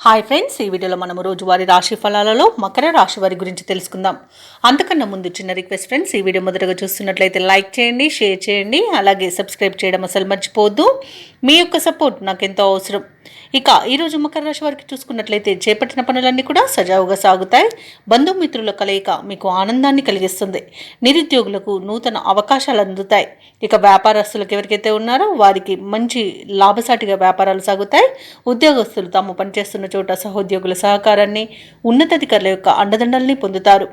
Hi friends, ఈ వీడియోలో మనము రోజువారీ రాశి ఫలాలలో మకర రాశి వారి గురించి తెలుసుకుందాం. అంతకన్నా ముందు చిన్న రిక్వెస్ట్ ఫ్రెండ్స్, ఈ వీడియో మొదటగా చూస్తున్నట్లయితే లైక్ చేయండి, షేర్ చేయండి, అలాగే సబ్స్క్రైబ్ చేయడం అసలు మర్చిపోవద్దు. మీ యొక్క సపోర్ట్ నాకు ఎంతో అవసరం. ఇక ఈరోజు మకర రాశి వారికి చూసుకున్నట్లయితే చేపట్టిన పనులన్నీ కూడా సజావుగా సాగుతాయి. బంధుమిత్రుల కలయిక మీకు ఆనందాన్ని కలిగిస్తుంది. నిరుద్యోగులకు నూతన అవకాశాలు అందుతాయి. ఇక వ్యాపారస్తులకు ఎవరికైతే ఉన్నారో వారికి మంచి లాభసాటిగా వ్యాపారాలు సాగుతాయి. ఉద్యోగస్తులు తాము పనిచేస్తున్న చోట సహోద్యోగుల సహకారాన్ని, ఉన్నతాధికారుల యొక్క అండదండల్ని పొందుతారు.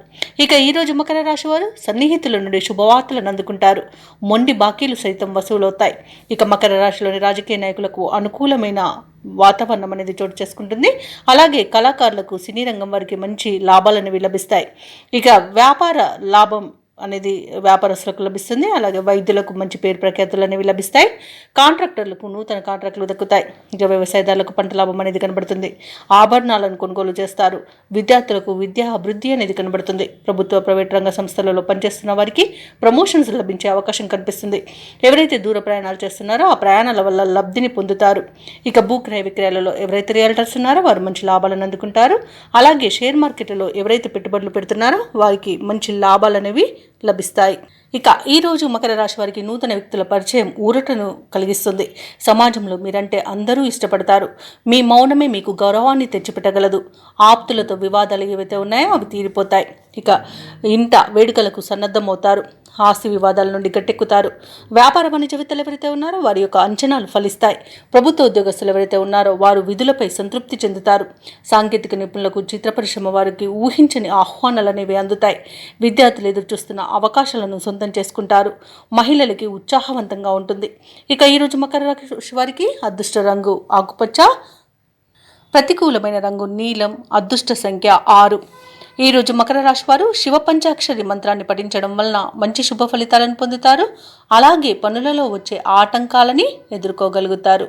ఇక ఈరోజు మకర రాశి వారు సన్నిహితుల నుండి శుభవార్తలను అందుకుంటారు. మొండి బాకీలు సైతం వసూలవుతాయి. ఇక మకర రాశిలోని రాజకీయ నాయకులకు అనుకూలమైన వాతావరణం అనేది చోటు చేసుకుంటుంది. అలాగే కళాకారులకు, సినీ రంగం వారికి మంచి లాభాలను లభిస్తాయి. ఇక వ్యాపార లాభం అనేది వ్యాపారస్తులకు లభిస్తుంది. అలాగే వైద్యులకు మంచి పేరు ప్రఖ్యాతులు అనేవి లభిస్తాయి. కాంట్రాక్టర్లకు నూతన కాంట్రాక్టులు దక్కుతాయి. ఇక వ్యవసాయదారులకు పంట లాభం అనేది కనబడుతుంది. ఆభరణాలను కొనుగోలు చేస్తారు. విద్యార్థులకు విద్యా అభివృద్ధి అనేది కనబడుతుంది. ప్రభుత్వ, ప్రైవేట్ రంగ సంస్థలలో పనిచేస్తున్న వారికి ప్రమోషన్స్ లభించే అవకాశం కనిపిస్తుంది. ఎవరైతే దూర ప్రయాణాలు చేస్తున్నారో ఆ ప్రయాణాల వల్ల లబ్ధిని పొందుతారు. ఇక భూక్రయ విక్రయాలలో ఎవరైతే రియల్టర్స్ ఉన్నారో వారు మంచి లాభాలను అందుకుంటారు. అలాగే షేర్ మార్కెట్లో ఎవరైతే పెట్టుబడులు పెడుతున్నారో వారికి మంచి లాభాలు అనేవి లభిస్తాయి. ఇక ఈరోజు మకర రాశి వారికి నూతన వ్యక్తుల పరిచయం ఊరటను కలిగిస్తుంది. సమాజంలో మీరంటే అందరూ ఇష్టపడతారు. మీ మౌనమే మీకు గౌరవాన్ని తెచ్చిపెట్టగలదు. ఆప్తులతో వివాదాలు ఏవైతే ఉన్నాయో అవి తీరిపోతాయి. ఇక ఇంట వేడుకలకు సన్నద్ధమవుతారు. ఆస్తి వివాదాల నుండి గట్టెక్కుతారు. వ్యాపార వాణిజ్యవేత్తలు ఎవరైతే ఉన్నారో వారి యొక్క అంచనాలు ఫలిస్తాయి. ప్రభుత్వ ఉద్యోగస్తులు ఎవరైతే ఉన్నారో వారు విధులపై సంతృప్తి చెందుతారు. సాంకేతిక నిపుణులకు, చిత్ర పరిశ్రమ వారికి ఊహించని ఆహ్వానాలు అనేవి అందుతాయి. విద్యార్థులు ఎదురుచూస్తున్న అవకాశాలను సొంతం చేసుకుంటారు. మహిళలకి ఉత్సాహవంతంగా ఉంటుంది. ఇక ఈరోజు మకర రాశి వారికి అదృష్ట రంగు ఆకుపచ్చ, ప్రతికూలమైన రంగు నీలం, అదృష్ట సంఖ్య 6. ఈరోజు మకర రాశి వారు శివ పంచాక్షరి మంత్రాన్ని పఠించడం వలన మంచి శుభ ఫలితాలను పొందుతారు. అలాగే పనులలో వచ్చే ఆటంకాలని ఎదుర్కోగలుగుతారు.